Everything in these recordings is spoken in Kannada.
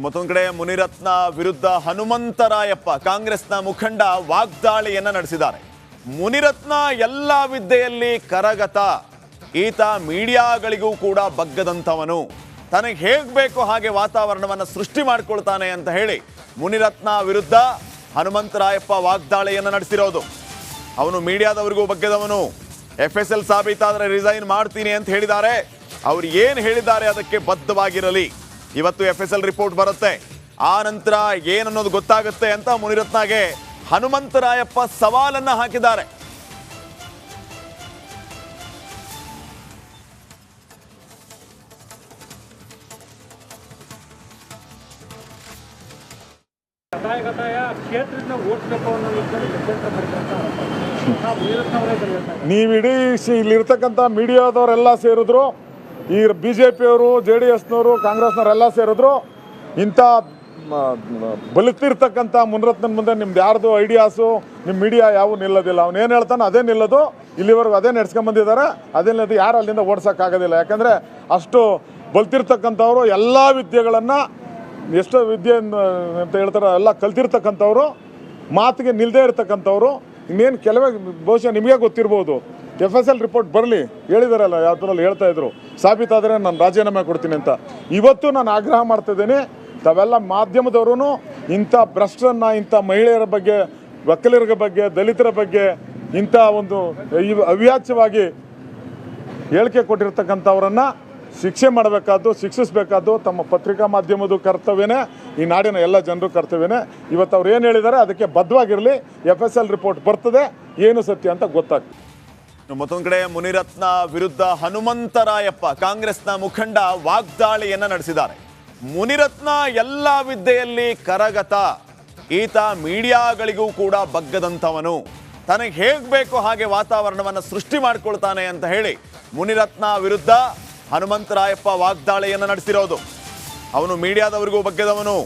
ಮತ್ತೊಂದು ಕಡೆ ಮುನಿರತ್ನ ವಿರುದ್ಧ ಹನುಮಂತರಾಯಪ್ಪ ಕಾಂಗ್ರೆಸ್ನ ಮುಖಂಡ ವಾಗ್ದಾಳಿಯನ್ನ ನಡೆಸಿದ್ದಾರೆ. ಮುನಿರತ್ನ ಎಲ್ಲ ವಿದ್ಯೆಯಲ್ಲಿ ಕರಗತ, ಈತ ಮೀಡಿಯಾಗಳಿಗೂ ಕೂಡ ಬಗ್ಗದಂತವನು, ತನಗೆ ಹೇಗೆ ಬೇಕೋ ಹಾಗೆ ವಾತಾವರಣವನ್ನು ಸೃಷ್ಟಿ ಮಾಡಿಕೊಳ್ತಾನೆ ಅಂತ ಹೇಳಿ ಮುನಿರತ್ನ ವಿರುದ್ಧ ಹನುಮಂತರಾಯಪ್ಪ ವಾಗ್ದಾಳಿಯನ್ನ ನಡೆಸಿರೋದು. ಅವನು ಮೀಡಿಯಾದವರಿಗೂ ಬಗ್ಗದವನು, FSL ಸಾಬೀತಾದರೆ ರಿಸೈನ್ ಮಾಡ್ತೀನಿ ಅಂತ ಹೇಳಿದ್ದಾರೆ. ಅವ್ರು ಏನು ಹೇಳಿದ್ದಾರೆ ಅದಕ್ಕೆ ಬದ್ಧವಾಗಿರಲಿ. ಇವತ್ತು FSL ರಿಪೋರ್ಟ್ ಬರುತ್ತೆ, ಆ ನಂತರ ಏನನ್ನೋದು ಗೊತ್ತಾಗುತ್ತೆ ಅಂತ ಮುನಿರತ್ನಗೆ ಹನುಮಂತರಾಯಪ್ಪ ಸವಾಲನ್ನ ಹಾಕಿದ್ದಾರೆ. ನೀವಿಡೀ ಇಲ್ಲಿರ್ತಕ್ಕಂಥ ಮೀಡಿಯಾದವರೆಲ್ಲ ಸೇರಿದ್ರು, ಈ BJPಯವರು, JDSನವರು, ಕಾಂಗ್ರೆಸ್ನವರೆಲ್ಲ ಸೇರಿದ್ರು. ಇಂಥ ಬಲಿತಿರ್ತಕ್ಕಂಥ ಮುನಿರತ್ನನ ಮುಂದೆ ನಿಮ್ದು ಯಾರ್ದು ಐಡಿಯಾಸು, ನಿಮ್ಮ ಮೀಡಿಯಾ ಯಾವೂ ನಿಲ್ಲೋದಿಲ್ಲ. ಅವನೇನು ಹೇಳ್ತಾನೆ ಅದೇ ನಿಲ್ಲೋದು. ಇಲ್ಲಿವರೆಗೂ ಅದೇ ನಡ್ಸ್ಕೊಂಬಂದಿದ್ದಾರೆ. ಅದೇನಿಲ್ಲದು ಯಾರು ಅಲ್ಲಿಂದ ಓಡ್ಸೋಕ್ಕಾಗೋದಿಲ್ಲ. ಯಾಕಂದರೆ ಅಷ್ಟು ಬಲ್ತಿರ್ತಕ್ಕಂಥವ್ರು, ಎಲ್ಲ ವಿದ್ಯೆಗಳನ್ನು, ಎಷ್ಟೋ ವಿದ್ಯೆ ಅಂತ ಹೇಳ್ತಾರೆ, ಎಲ್ಲ ಕಲ್ತಿರ್ತಕ್ಕಂಥವ್ರು, ಮಾತಿಗೆ ನಿಲ್ಲದೇ ಇರ್ತಕ್ಕಂಥವ್ರು. ಇನ್ನೇನು ಕೆಲವೇ ಬಹುಶಃ ನಿಮಗೆ ಗೊತ್ತಿರ್ಬೋದು, FSL ರಿಪೋರ್ಟ್ ಬರಲಿ ಹೇಳಿದಾರಲ್ಲ, ಯಾವ್ದ್ರಲ್ಲಿ ಹೇಳ್ತಾ ಇದ್ರು, ಸಾಬೀತಾದರೆ ನಾನು ರಾಜೀನಾಮೆ ಕೊಡ್ತೀನಿ ಅಂತ. ಇವತ್ತು ನಾನು ಆಗ್ರಹ ಮಾಡ್ತಿದ್ದೀನಿ, ತಾವೆಲ್ಲ ಮಾಧ್ಯಮದವರು ಇಂಥ ಭ್ರಷ್ಟರನ್ನು, ಇಂಥ ಮಹಿಳೆಯರ ಬಗ್ಗೆ, ವಕೀಲರ ಬಗ್ಗೆ, ದಲಿತರ ಬಗ್ಗೆ ಇಂಥ ಒಂದು ಅವ್ಯಾಚ್ಯವಾಗಿ ಹೇಳಿಕೆ ಕೊಟ್ಟಿರ್ತಕ್ಕಂಥವ್ರನ್ನು ಶಿಕ್ಷೆ ಮಾಡಬೇಕಾದ್ದು, ಶಿಕ್ಷಿಸಬೇಕಾದ್ದು ತಮ್ಮ ಪತ್ರಿಕಾ ಮಾಧ್ಯಮದ ಕರ್ತವ್ಯನೇ, ಈ ನಾಡಿನ ಎಲ್ಲ ಜನರು ಕರ್ತವ್ಯನೇ. ಇವತ್ತು ಅವ್ರು ಏನು ಹೇಳಿದ್ದಾರೆ ಅದಕ್ಕೆ ಬದ್ಧವಾಗಿರಲಿ. FSL ರಿಪೋರ್ಟ್ ಬರ್ತದೆ, ಏನು ಸತ್ಯ ಅಂತ ಗೊತ್ತಾಗ್ತದೆ. ಮತ್ತೊಂದು ಕಡೆ ಮುನಿರತ್ನ ವಿರುದ್ಧ ಹನುಮಂತರಾಯಪ್ಪ ಕಾಂಗ್ರೆಸ್ನ ಮುಖಂಡ ವಾಗ್ದಾಳಿಯನ್ನ ನಡೆಸಿದ್ದಾರೆ. ಮುನಿರತ್ನ ಎಲ್ಲ ವಿದ್ಯೆಯಲ್ಲಿ ಕರಗತ, ಈತ ಮೀಡಿಯಾಗಳಿಗೂ ಕೂಡ ಬಗ್ಗದಂತವನು, ತನಗೆ ಹೇಗೆ ಬೇಕೋ ಹಾಗೆ ವಾತಾವರಣವನ್ನು ಸೃಷ್ಟಿ ಮಾಡಿಕೊಳ್ತಾನೆ ಅಂತ ಹೇಳಿ ಮುನಿರತ್ನ ವಿರುದ್ಧ ಹನುಮಂತರಾಯಪ್ಪ ವಾಗ್ದಾಳಿಯನ್ನ ನಡೆಸಿರೋದು. ಅವನು ಮೀಡಿಯಾದವರಿಗೂ ಬಗ್ಗದವನು,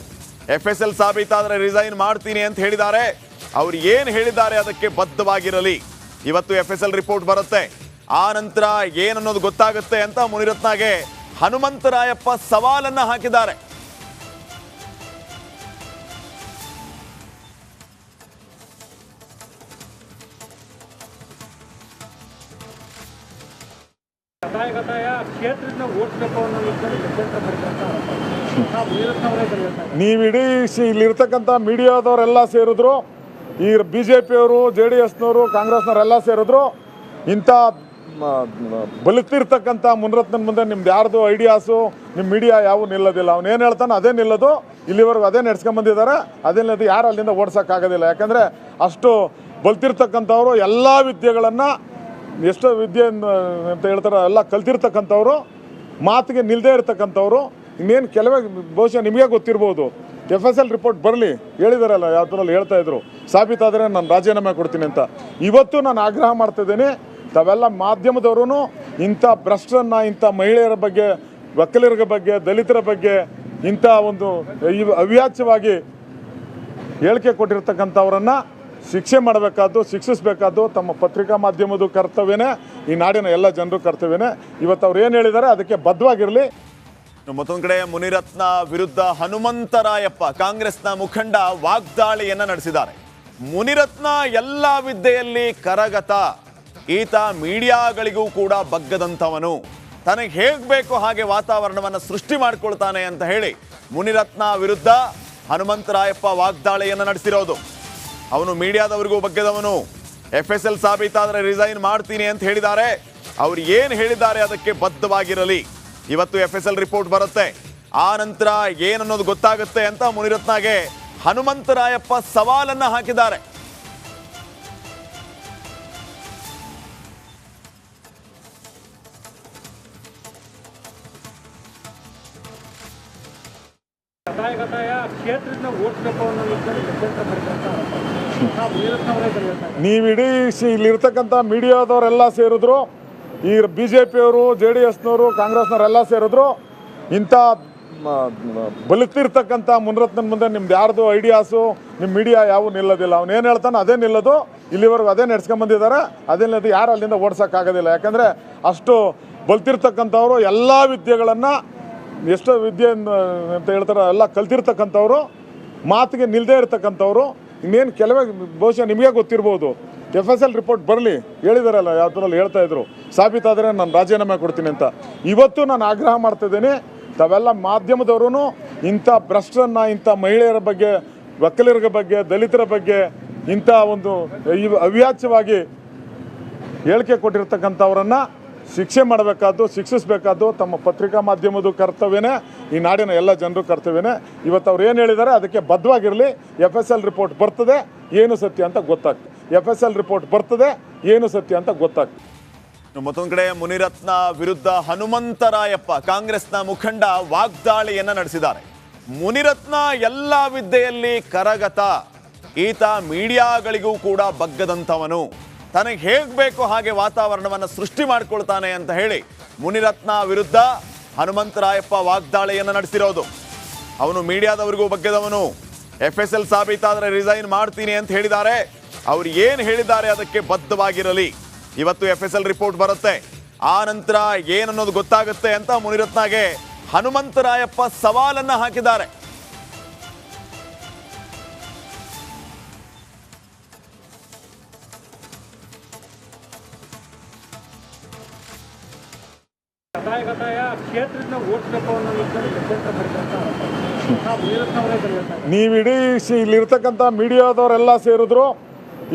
FSL ಸಾಬೀತಾದರೆ ರಿಸೈನ್ ಮಾಡ್ತೀನಿ ಅಂತ ಹೇಳಿದ್ದಾರೆ. ಅವ್ರು ಏನು ಹೇಳಿದ್ದಾರೆ ಅದಕ್ಕೆ ಬದ್ಧವಾಗಿರಲಿ. ಇವತ್ತು FSL ರಿಪೋರ್ಟ್ ಬರುತ್ತೆ, ಆ ನಂತರ ಏನನ್ನೋದು ಗೊತ್ತಾಗುತ್ತೆ ಅಂತ ಮುನಿರತ್ನಗೆ ಹನುಮಂತರಾಯಪ್ಪ ಸವಾಲನ್ನ ಹಾಕಿದ್ದಾರೆ. ನೀವಿಡೀ ಇಲ್ಲಿರ್ತಕ್ಕಂಥ ಮೀಡಿಯಾದವರೆಲ್ಲ ಸೇರಿದ್ರು, ಈ BJPಯವರು, JDSನವರು, ಕಾಂಗ್ರೆಸ್ನವರೆಲ್ಲ ಸೇರಿದ್ರು. ಇಂಥ ಬಲಿತಿರ್ತಕ್ಕಂಥ ಮುನಿರತ್ನನ ಮುಂದೆ ನಿಮ್ದು ಯಾರ್ದು ಐಡಿಯಾಸು, ನಿಮ್ಮ ಮೀಡಿಯಾ ಯಾವೂ ನಿಲ್ಲೋದಿಲ್ಲ. ಅವನೇನು ಹೇಳ್ತಾನೆ ಅದೇ ನಿಲ್ಲೋದು. ಇಲ್ಲಿವರೆಗೂ ಅದೇ ನಡ್ಸ್ಕೊಂಬಂದಿದ್ದಾರೆ. ಅದೇನಿಲ್ಲದು ಯಾರು ಅಲ್ಲಿಂದ ಓಡ್ಸೋಕ್ಕಾಗೋದಿಲ್ಲ. ಯಾಕಂದರೆ ಅಷ್ಟು ಬಲ್ತಿರ್ತಕ್ಕಂಥವ್ರು, ಎಲ್ಲ ವಿದ್ಯೆಗಳನ್ನು, ಎಷ್ಟೋ ವಿದ್ಯೆ ಅಂತ ಹೇಳ್ತಾರೆ, ಎಲ್ಲ ಕಲ್ತಿರ್ತಕ್ಕಂಥವ್ರು, ಮಾತಿಗೆ ನಿಲ್ಲದೇ ಇರ್ತಕ್ಕಂಥವ್ರು. ಇನ್ನೇನು ಕೆಲವೇ ಬಹುಶಃ ನಿಮಗೆ ಗೊತ್ತಿರ್ಬೋದು, FSL ರಿಪೋರ್ಟ್ ಬರಲಿ ಹೇಳಿದಾರಲ್ಲ, ಯಾವ್ದ್ರಲ್ಲಿ ಹೇಳ್ತಾ ಇದ್ರು, ಸಾಬೀತಾದರೆ ನಾನು ರಾಜೀನಾಮೆ ಕೊಡ್ತೀನಿ ಅಂತ. ಇವತ್ತು ನಾನು ಆಗ್ರಹ ಮಾಡ್ತಿದ್ದೀನಿ, ತಾವೆಲ್ಲ ಮಾಧ್ಯಮದವರು ಇಂಥ ಭ್ರಷ್ಟರನ್ನು, ಇಂಥ ಮಹಿಳೆಯರ ಬಗ್ಗೆ, ವಕೀಲರ ಬಗ್ಗೆ, ದಲಿತರ ಬಗ್ಗೆ ಇಂಥ ಒಂದು ಅವ್ಯಾಚ್ಯವಾಗಿ ಹೇಳಿಕೆ ಕೊಟ್ಟಿರ್ತಕ್ಕಂಥವ್ರನ್ನು ಶಿಕ್ಷೆ ಮಾಡಬೇಕಾದ್ದು, ಶಿಕ್ಷಿಸಬೇಕಾದ್ದು ತಮ್ಮ ಪತ್ರಿಕಾ ಮಾಧ್ಯಮದ ಕರ್ತವ್ಯನೇ, ಈ ನಾಡಿನ ಎಲ್ಲ ಜನರು ಕರ್ತವ್ಯನೇ. ಇವತ್ತು ಅವ್ರು ಏನು ಹೇಳಿದ್ದಾರೆ ಅದಕ್ಕೆ ಬದ್ಧವಾಗಿರಲಿ. ಮತ್ತೊಂದು ಕಡೆ ಮುನಿರತ್ನ ವಿರುದ್ಧ ಹನುಮಂತರಾಯಪ್ಪ ಕಾಂಗ್ರೆಸ್ನ ಮುಖಂಡ ವಾಗ್ದಾಳಿಯನ್ನ ನಡೆಸಿದ್ದಾರೆ. ಮುನಿರತ್ನ ಎಲ್ಲ ವಿದ್ಯೆಯಲ್ಲಿ ಕರಗತ, ಈತ ಮೀಡಿಯಾಗಳಿಗೂ ಕೂಡ ಬಗ್ಗದಂತವನು, ತನಗೆ ಹೇಗೆ ಬೇಕೋ ಹಾಗೆ ವಾತಾವರಣವನ್ನು ಸೃಷ್ಟಿ ಮಾಡಿಕೊಳ್ತಾನೆ ಅಂತ ಹೇಳಿ ಮುನಿರತ್ನ ವಿರುದ್ಧ ಹನುಮಂತರಾಯಪ್ಪ ವಾಗ್ದಾಳಿಯನ್ನ ನಡೆಸಿರೋದು. ಅವನು ಮೀಡಿಯಾದವರಿಗೂ ಬಗ್ಗದವನು, FSL ಸಾಬೀತಾದರೆ ರಿಸೈನ್ ಮಾಡ್ತೀನಿ ಅಂತ ಹೇಳಿದ್ದಾರೆ. ಅವ್ರು ಏನು ಹೇಳಿದ್ದಾರೆ ಅದಕ್ಕೆ ಬದ್ಧವಾಗಿರಲಿ. ಇವತ್ತು FSL ರಿಪೋರ್ಟ್ ಬರುತ್ತೆ, ಆ ನಂತರ ಏನನ್ನೋದು ಗೊತ್ತಾಗುತ್ತೆ ಅಂತ ಮುನಿರತ್ನಗೆ ಹನುಮಂತರಾಯಪ್ಪ ಸವಾಲನ್ನ ಹಾಕಿದ್ದಾರೆ. ನೀವಿಡೀ ಇಲ್ಲಿರ್ತಕ್ಕಂಥ ಮೀಡಿಯಾದವರೆಲ್ಲ ಸೇರಿದ್ರು, ಈ BJPಯವರು, JDSನವರು, ಕಾಂಗ್ರೆಸ್ನವರೆಲ್ಲ ಸೇರಿದ್ರು. ಇಂಥ ಬಲಿತಿರ್ತಕ್ಕಂಥ ಮುನಿರತ್ನನ ಮುಂದೆ ನಿಮ್ದು ಯಾರ್ದು ಐಡಿಯಾಸು, ನಿಮ್ಮ ಮೀಡಿಯಾ ಯಾವೂ ನಿಲ್ಲೋದಿಲ್ಲ. ಅವನೇನು ಹೇಳ್ತಾನೆ ಅದೇ ನಿಲ್ಲೋದು. ಇಲ್ಲಿವರೆಗೂ ಅದೇ ನಡ್ಸ್ಕೊಂಬಂದಿದ್ದಾರೆ. ಅದೇನಿಲ್ಲದು ಯಾರು ಅಲ್ಲಿಂದ ಓಡ್ಸೋಕ್ಕಾಗೋದಿಲ್ಲ. ಯಾಕಂದರೆ ಅಷ್ಟು ಬಲ್ತಿರ್ತಕ್ಕಂಥವ್ರು, ಎಲ್ಲ ವಿದ್ಯೆಗಳನ್ನು, ಎಷ್ಟೋ ವಿದ್ಯೆ ಅಂತ ಹೇಳ್ತಾರೆ ಎಲ್ಲ ಕಲ್ತಿರ್ತಕ್ಕಂಥವ್ರು, ಮಾತಿಗೆ ನಿಲ್ಲದೇ ಇರ್ತಕ್ಕಂಥವ್ರು. ಇನ್ನೇನು ಕೆಲವೇ ಬಹುಶಃ ನಿಮಗೆ ಗೊತ್ತಿರ್ಬೋದು, FSL ರಿಪೋರ್ಟ್ ಬರಲಿ ಹೇಳಿದಾರಲ್ಲ, ಯಾವ ಥರಲ್ಲಿ ಹೇಳ್ತಾ ಇದ್ರು, ಸಾಬೀತಾದರೆ ನಾನು ರಾಜೀನಾಮೆ ಕೊಡ್ತೀನಿ ಅಂತ. ಇವತ್ತು ನಾನು ಆಗ್ರಹ ಮಾಡ್ತಿದ್ದೀನಿ, ತಾವೆಲ್ಲ ಮಾಧ್ಯಮದವರು ಇಂಥ ಭ್ರಷ್ಟರನ್ನು, ಇಂಥ ಮಹಿಳೆಯರ ಬಗ್ಗೆ, ಒಕ್ಕಲಿಗರ ಬಗ್ಗೆ, ದಲಿತರ ಬಗ್ಗೆ ಇಂಥ ಒಂದು ಅವ್ಯಾಚ್ಯವಾಗಿ ಹೇಳಿಕೆ ಕೊಟ್ಟಿರ್ತಕ್ಕಂಥವ್ರನ್ನು ಶಿಕ್ಷೆ ಮಾಡಬೇಕಾದ್ದು, ಶಿಕ್ಷಿಸಬೇಕಾದ್ದು ತಮ್ಮ ಪತ್ರಿಕಾ ಮಾಧ್ಯಮದ ಕರ್ತವ್ಯನೇ, ಈ ನಾಡಿನ ಎಲ್ಲ ಜನರು ಕರ್ತವ್ಯನೇ. ಇವತ್ತು ಅವ್ರು ಏನು ಹೇಳಿದ್ದಾರೆ ಅದಕ್ಕೆ ಬದ್ಧವಾಗಿರಲಿ. FSL ರಿಪೋರ್ಟ್ ಬರ್ತದೆ, ಏನು ಸತ್ಯ ಅಂತ ಗೊತ್ತಾಗ್ತದೆ. FSL ರಿಪೋರ್ಟ್ ಬರ್ತದೆ, ಏನು ಸತ್ಯ ಅಂತ ಗೊತ್ತಾಗ್ತದೆ. ಮತ್ತೊಂದು ಕಡೆ ಮುನಿರತ್ನ ವಿರುದ್ಧ ಹನುಮಂತರಾಯಪ್ಪ ಕಾಂಗ್ರೆಸ್ನ ಮುಖಂಡ ವಾಗ್ದಾಳಿಯನ್ನ ನಡೆಸಿದ್ದಾರೆ. ಮುನಿರತ್ನ ಎಲ್ಲ ವಿದ್ಯೆಯಲ್ಲಿ ಕರಗತ, ಈತ ಮೀಡಿಯಾಗಳಿಗೂ ಕೂಡ ಬಗ್ಗದಂಥವನು, ತನಗೆ ಹೇಗೆ ಬೇಕೋ ಹಾಗೆ ವಾತಾವರಣವನ್ನು ಸೃಷ್ಟಿ ಮಾಡ್ಕೊಳ್ತಾನೆ ಅಂತ ಹೇಳಿ ಮುನಿರತ್ನ ವಿರುದ್ಧ ಹನುಮಂತರಾಯಪ್ಪ ವಾಗ್ದಾಳಿಯನ್ನು ನಡೆಸಿರೋದು. ಅವನು ಮೀಡಿಯಾದವರಿಗೂ ಬಗ್ಗದವನು, FSL ಸಾಬೀತಾದರೆ ರಿಸೈನ್ ಮಾಡ್ತೀನಿ ಅಂತ ಹೇಳಿದ್ದಾರೆ. ಅವ್ರು ಏನು ಹೇಳಿದ್ದಾರೆ ಅದಕ್ಕೆ ಬದ್ಧವಾಗಿರಲಿ. ಇವತ್ತು FSL ರಿಪೋರ್ಟ್ ಬರುತ್ತೆ, ಆ ನಂತರ ಏನನ್ನೋದು ಗೊತ್ತಾಗುತ್ತೆ ಅಂತ ಮುನಿರತ್ನಗೆ ಹನುಮಂತರಾಯಪ್ಪ ಸವಾಲನ್ನ ಹಾಕಿದ್ದಾರೆ. ನೀವಿಡೀ ಇಲ್ಲಿರ್ತಕ್ಕಂಥ ಮೀಡಿಯಾದವರೆಲ್ಲ ಸೇರಿದ್ರು,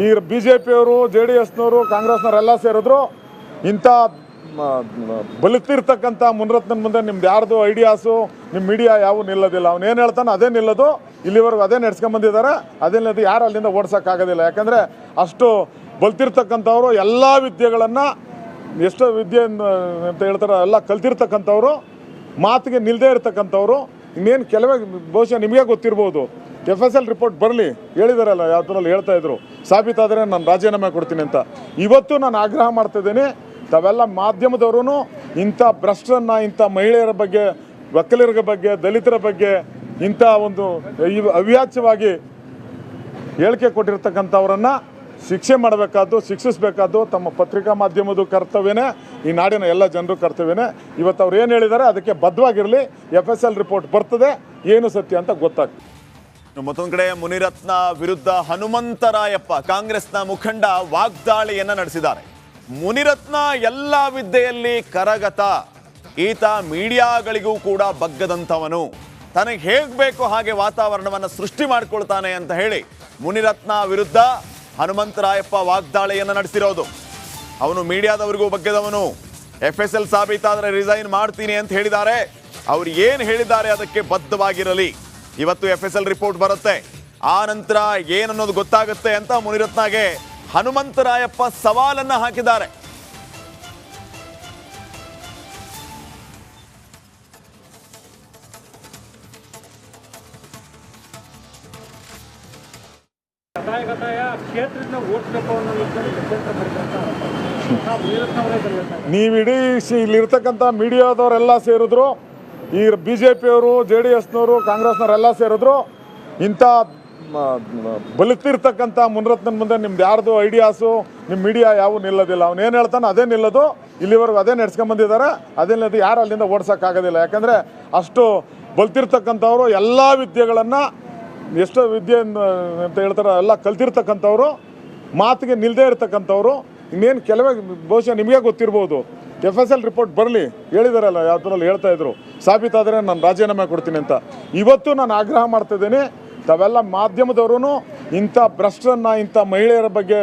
ಈ BJPಯವರು, JDSನವರು, ಕಾಂಗ್ರೆಸ್ನವರೆಲ್ಲ ಸೇರಿದ್ರು. ಇಂಥ ಬಲಿತಿರ್ತಕ್ಕಂಥ ಮುನಿರತ್ನನ ಮುಂದೆ ನಿಮ್ದು ಯಾರ್ದು ಐಡಿಯಾಸು, ನಿಮ್ಮ ಮೀಡಿಯಾ ಯಾವೂ ನಿಲ್ಲೋದಿಲ್ಲ. ಅವ್ನು ಏನು ಹೇಳ್ತಾನೆ ಅದೇ ನಿಲ್ಲೋದು, ಇಲ್ಲಿವರೆಗೂ ಅದೇ ನಡೆಸ್ಕೊಂಬಂದಿದ್ದಾರೆ. ಅದೇನಿಲ್ಲದು ಯಾರು ಅಲ್ಲಿಂದ ಓಡ್ಸೋಕ್ಕಾಗೋದಿಲ್ಲ. ಯಾಕಂದರೆ ಅಷ್ಟು ಬಲ್ತಿರ್ತಕ್ಕಂಥವ್ರು, ಎಲ್ಲ ವಿದ್ಯೆಗಳನ್ನು, ಎಷ್ಟೋ ವಿದ್ಯೆ ಅಂತ ಹೇಳ್ತಾರೆ ಎಲ್ಲ ಕಲ್ತಿರ್ತಕ್ಕಂಥವ್ರು, ಮಾತಿಗೆ ನಿಲ್ಲದೇ ಇರ್ತಕ್ಕಂಥವ್ರು. ಇನ್ನೇನು ಕೆಲವೇ ಬಹುಶಃ ನಿಮಗೆ ಗೊತ್ತಿರ್ಬೋದು, FSL ರಿಪೋರ್ಟ್ ಬರಲಿ ಹೇಳಿದಾರಲ್ಲ, ಯಾವ ಥರಲ್ಲಿ ಹೇಳ್ತಾ ಇದ್ರು, ಸಾಬೀತಾದರೆ ನಾನು ರಾಜೀನಾಮೆ ಕೊಡ್ತೀನಿ ಅಂತ. ಇವತ್ತು ನಾನು ಆಗ್ರಹ ಮಾಡ್ತಿದ್ದೀನಿ, ತಾವೆಲ್ಲ ಮಾಧ್ಯಮದವರು ಇಂಥ ಭ್ರಷ್ಟರನ್ನು, ಇಂಥ ಮಹಿಳೆಯರ ಬಗ್ಗೆ, ಒಕ್ಕಲಿಗರ ಬಗ್ಗೆ, ದಲಿತರ ಬಗ್ಗೆ ಇಂಥ ಒಂದು ಅವ್ಯಾಚ್ಯವಾಗಿ ಹೇಳಿಕೆ ಕೊಟ್ಟಿರ್ತಕ್ಕಂಥವ್ರನ್ನು ಶಿಕ್ಷೆ ಮಾಡಬೇಕಾದ್ದು, ಶಿಕ್ಷಿಸಬೇಕಾದ್ದು ತಮ್ಮ ಪತ್ರಿಕಾ ಮಾಧ್ಯಮದ ಕರ್ತವ್ಯನೇ, ಈ ನಾಡಿನ ಎಲ್ಲ ಜನರು ಕರ್ತವ್ಯನೇ. ಇವತ್ತು ಅವ್ರು ಏನು ಹೇಳಿದ್ದಾರೆ ಅದಕ್ಕೆ ಬದ್ಧವಾಗಿರಲಿ. FSL ರಿಪೋರ್ಟ್ ಬರ್ತದೆ, ಏನು ಸತ್ಯ ಅಂತ ಗೊತ್ತಾಗ್ತದೆ. ಮತ್ತೊಂದು ಕಡೆ ಮುನಿರತ್ನ ವಿರುದ್ಧ ಹನುಮಂತರಾಯಪ್ಪ ಕಾಂಗ್ರೆಸ್ನ ಮುಖಂಡ ವಾಗ್ದಾಳಿಯನ್ನ ನಡೆಸಿದ್ದಾರೆ. ಮುನಿರತ್ನ ಎಲ್ಲ ವಿದ್ಯೆಯಲ್ಲಿ ಕರಗತ, ಈತ ಮೀಡಿಯಾಗಳಿಗೂ ಕೂಡ ಬಗ್ಗದಂಥವನು, ತನಗೆ ಹೇಗೆ ಬೇಕೋ ಹಾಗೆ ವಾತಾವರಣವನ್ನು ಸೃಷ್ಟಿ ಮಾಡ್ಕೊಳ್ತಾನೆ ಅಂತ ಹೇಳಿ ಮುನಿರತ್ನ ವಿರುದ್ಧ ಹನುಮಂತರಾಯಪ್ಪ ವಾಗ್ದಾಳಿಯನ್ನು ನಡೆಸಿರೋದು. ಅವನು ಮೀಡಿಯಾದವರಿಗೂ ಬಗ್ಗದವನು, FSL ಸಾಬೀತಾದರೆ ರಿಸೈನ್ ಮಾಡ್ತೀನಿ ಅಂತ ಹೇಳಿದ್ದಾರೆ. ಅವ್ರು ಏನು ಹೇಳಿದ್ದಾರೆ ಅದಕ್ಕೆ ಬದ್ಧವಾಗಿರಲಿ. ಇವತ್ತು FSL ರಿಪೋರ್ಟ್ ಬರುತ್ತೆ, ಆ ನಂತರ ಏನನ್ನೋದು ಗೊತ್ತಾಗುತ್ತೆ ಅಂತ ಮುನಿರತ್ನಗೆ ಹನುಮಂತರಾಯಪ್ಪ ಸವಾಲನ್ನ ಹಾಕಿದ್ದಾರೆ. ನೀವಿಡೀ ಇಲ್ಲಿರ್ತಕ್ಕಂಥ ಮೀಡಿಯಾದವರೆಲ್ಲ ಸೇರಿದ್ರು, ಈ BJPಯವರು, JDSನವರು, ಕಾಂಗ್ರೆಸ್ನವರೆಲ್ಲ ಸೇರಿದ್ರು. ಇಂಥ ಬಲಿತಿರ್ತಕ್ಕಂಥ ಮುನಿರತ್ನನ ಮುಂದೆ ನಿಮ್ದು ಯಾರ್ದು ಐಡಿಯಾಸು, ನಿಮ್ಮ ಮೀಡಿಯಾ ಯಾವೂ ನಿಲ್ಲೋದಿಲ್ಲ. ಅವ್ನು ಏನು ಹೇಳ್ತಾನೆ ಅದೇ ನಿಲ್ಲೋದು, ಇಲ್ಲಿವರೆಗೂ ಅದೇ ನಡೆಸ್ಕೊಂಬಂದಿದ್ದಾರೆ. ಅದೇನಿಲ್ಲದು ಯಾರು ಅಲ್ಲಿಂದ ಓಡ್ಸೋಕ್ಕಾಗೋದಿಲ್ಲ. ಯಾಕಂದರೆ ಅಷ್ಟು ಬಲ್ತಿರ್ತಕ್ಕಂಥವ್ರು, ಎಲ್ಲ ವಿದ್ಯೆಗಳನ್ನು, ಎಷ್ಟೋ ವಿದ್ಯೆ ಅಂತ ಹೇಳ್ತಾರೆ ಎಲ್ಲ ಕಲ್ತಿರ್ತಕ್ಕಂಥವ್ರು, ಮಾತಿಗೆ ನಿಲ್ಲದೇ ಇರ್ತಕ್ಕಂಥವ್ರು. ಇನ್ನೇನು ಕೆಲವೇ ಬಹುಶಃ ನಿಮಗೆ ಗೊತ್ತಿರ್ಬೋದು, FSL ರಿಪೋರ್ಟ್ ಬರಲಿ ಹೇಳಿದಾರಲ್ಲ, ಯಾವ ಥರಲ್ಲಿ ಹೇಳ್ತಾ ಇದ್ರು, ಸಾಬೀತಾದರೆ ನಾನು ರಾಜೀನಾಮೆ ಕೊಡ್ತೀನಿ ಅಂತ. ಇವತ್ತು ನಾನು ಆಗ್ರಹ ಮಾಡ್ತಿದ್ದೀನಿ, ತಾವೆಲ್ಲ ಮಾಧ್ಯಮದವರು ಇಂಥ ಭ್ರಷ್ಟರನ್ನು, ಇಂಥ ಮಹಿಳೆಯರ ಬಗ್ಗೆ,